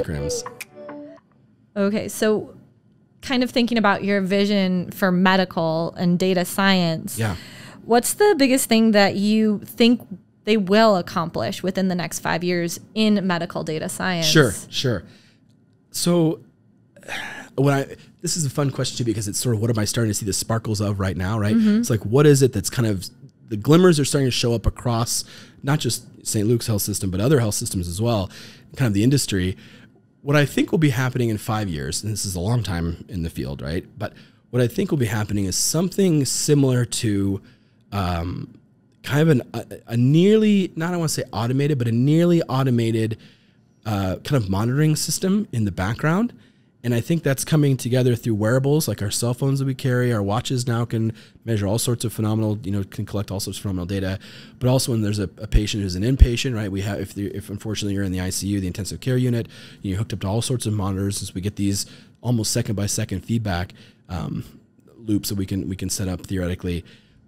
Acronyms. Okay, so kind of thinking about your vision for medical and data science. Yeah. What's the biggest thing that you think they will accomplish within the next 5 years in medical data science? Sure. So this is a fun question too, because it's sort of what am I starting to see the sparkles of right now, right? It's like, what is it that's kind of, the glimmers are starting to show up across not just St. Luke's health system, but other health systems as well, kind of the industry. What I think will be happening in 5 years, and this is a long time in the field, right? But what I think will be happening is something similar to kind of a nearly, not I want to say automated, but a nearly automated kind of monitoring system in the background. And I think that's coming together through wearables like our cell phones that we carry. Our watches now can measure all sorts of phenomenal, can collect all sorts of phenomenal data. But also when there's a patient who's an inpatient, right? We have, if unfortunately you're in the ICU, the intensive care unit, you're hooked up to all sorts of monitors, as we get these almost second by second feedback loops that we can set up theoretically.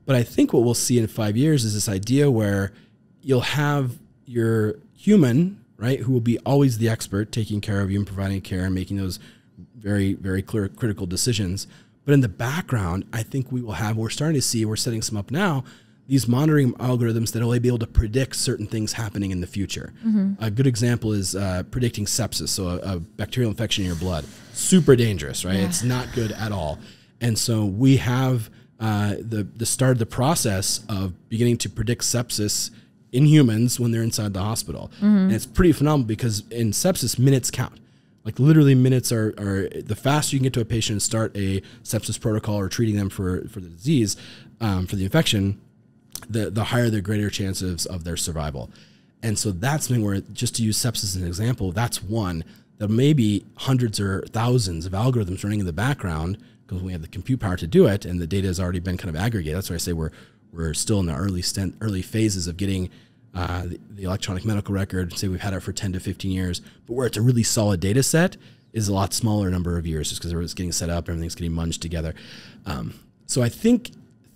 But I think what we'll see in 5 years is this idea where you'll have your human, right, who will be always the expert, taking care of you and providing care and making those very, very clear, critical decisions. But in the background, I think we will have, we're starting to see, we're setting some up now, these monitoring algorithms that will be able to predict certain things happening in the future. A good example is predicting sepsis, so a bacterial infection in your blood. Super dangerous, right? It's not good at all. And so we have the start of the process of beginning to predict sepsis in humans when they're inside the hospital. And it's pretty phenomenal because in sepsis, minutes count. Like literally minutes are the faster you can get to a patient and start a sepsis protocol or treating them for the disease, for the infection, the higher the greater chances of their survival. And so that's something where, just to use sepsis as an example, that's one that maybe hundreds or thousands of algorithms running in the background, because we have the compute power to do it and the data has already been kind of aggregated. That's why I say we're still in the early phases of getting the electronic medical record. Say we've had it for 10 to 15 years, but where it's a really solid data set is a lot smaller number of years, just because it's getting set up, everything's getting munged together. So I think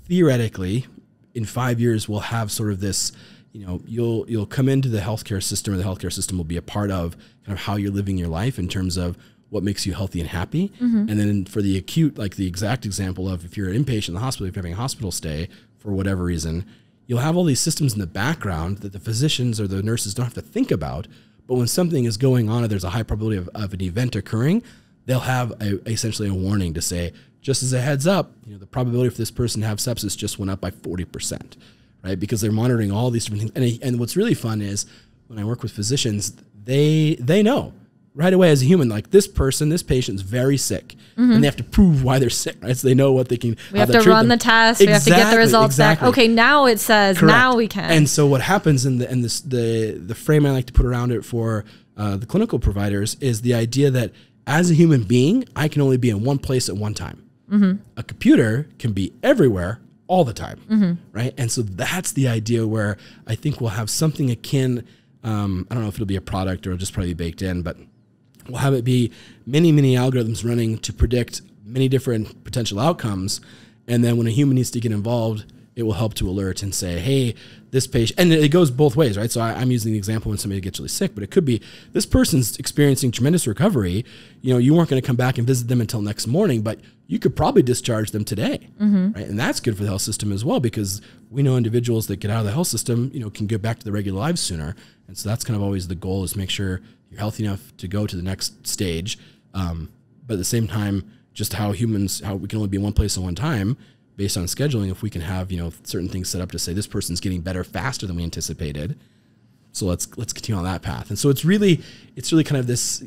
theoretically in 5 years, we'll have sort of this, you'll come into the healthcare system, or the healthcare system will be a part of kind of how you're living your life in terms of what makes you healthy and happy. And then for the acute, like the exact example of if you're an inpatient in the hospital, if you're having a hospital stay for whatever reason, you'll have all these systems in the background that the physicians or the nurses don't have to think about. But when something is going on or there's a high probability of an event occurring, they'll have essentially a warning to say, just as a heads up, the probability for this person to have sepsis just went up by 40%, right? Because they're monitoring all these different things. And what's really fun is when I work with physicians, they know right away as a human, like this patient's very sick, and they have to prove why they're sick, right? So they know what they can. We have to run the test. We have to get the results back. Okay, now it says, correct. Now we can. And so what happens in the frame I like to put around it for the clinical providers is the idea that as a human being, I can only be in one place at one time. A computer can be everywhere all the time, right? And so that's the idea where I think we'll have something akin, I don't know if it'll be a product or it'll just probably be baked in, but we'll have it be many, many algorithms running to predict many different potential outcomes. And then when a human needs to get involved, it will help to alert and say, hey, this patient, and it goes both ways, right? So I'm using the example when somebody gets really sick, but it could be this person's experiencing tremendous recovery. You weren't going to come back and visit them until next morning, but you could probably discharge them today, right? And that's good for the health system as well, because we know individuals that get out of the health system, can get back to their regular lives sooner. And so that's kind of always the goal, is make sure you're healthy enough to go to the next stage. But at the same time, just how we can only be in one place at one time based on scheduling. If we can have, certain things set up to say this person's getting better faster than we anticipated, so let's continue on that path. And so it's really kind of this,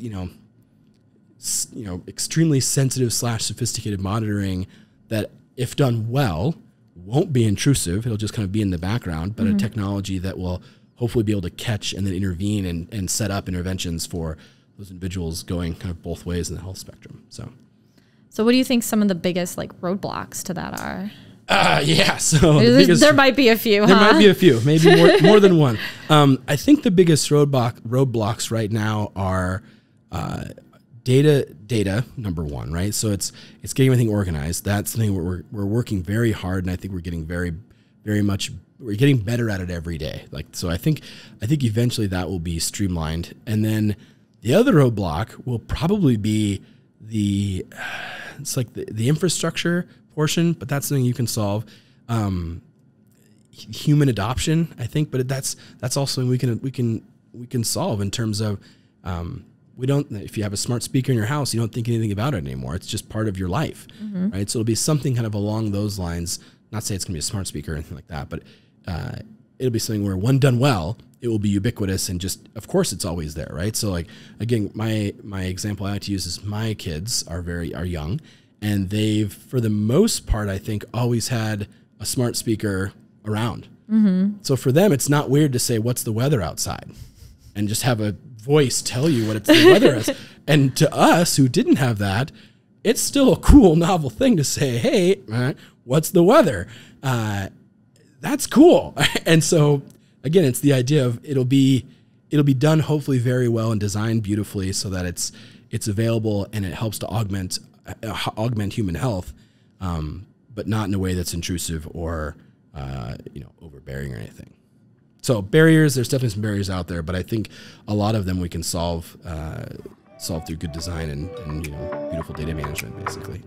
extremely sensitive / sophisticated monitoring that, if done well, won't be intrusive. It'll just kind of be in the background, but a technology that will hopefully be able to catch and then intervene and set up interventions for those individuals going kind of both ways in the health spectrum. So what do you think some of the biggest roadblocks to that are? So there might be a few. There might be a few, maybe more than one. I think the biggest roadblocks right now are data number one, right? So it's getting everything organized. That's something we're working very hard, and I think we're getting very much, we're getting better at it every day. Like, so I think eventually that will be streamlined. And then the other roadblock will probably be the infrastructure portion, but that's something you can solve. Human adoption, I think, but that's also we can solve in terms of, if you have a smart speaker in your house, you don't think anything about it anymore. It's just part of your life, right? So it'll be something kind of along those lines. Not say it's going to be a smart speaker or anything like that, but it'll be something where, when done well, it will be ubiquitous, and just, of course, it's always there, right? So, like, again, my example I like to use is my kids are young, and they've, for the most part, I think, always had a smart speaker around. So for them, it's not weird to say, "What's the weather outside?" and just have a voice tell you what the weather is. And to us who didn't have that, it's still a cool, novel thing to say, "Hey, what's the weather?" That's cool. And so, again, it's the idea of it'll be done hopefully very well and designed beautifully so that it's available and it helps to augment human health, but not in a way that's intrusive or overbearing or anything. So barriers, there's definitely some barriers out there, but I think a lot of them we can solve through good design and beautiful data management, basically.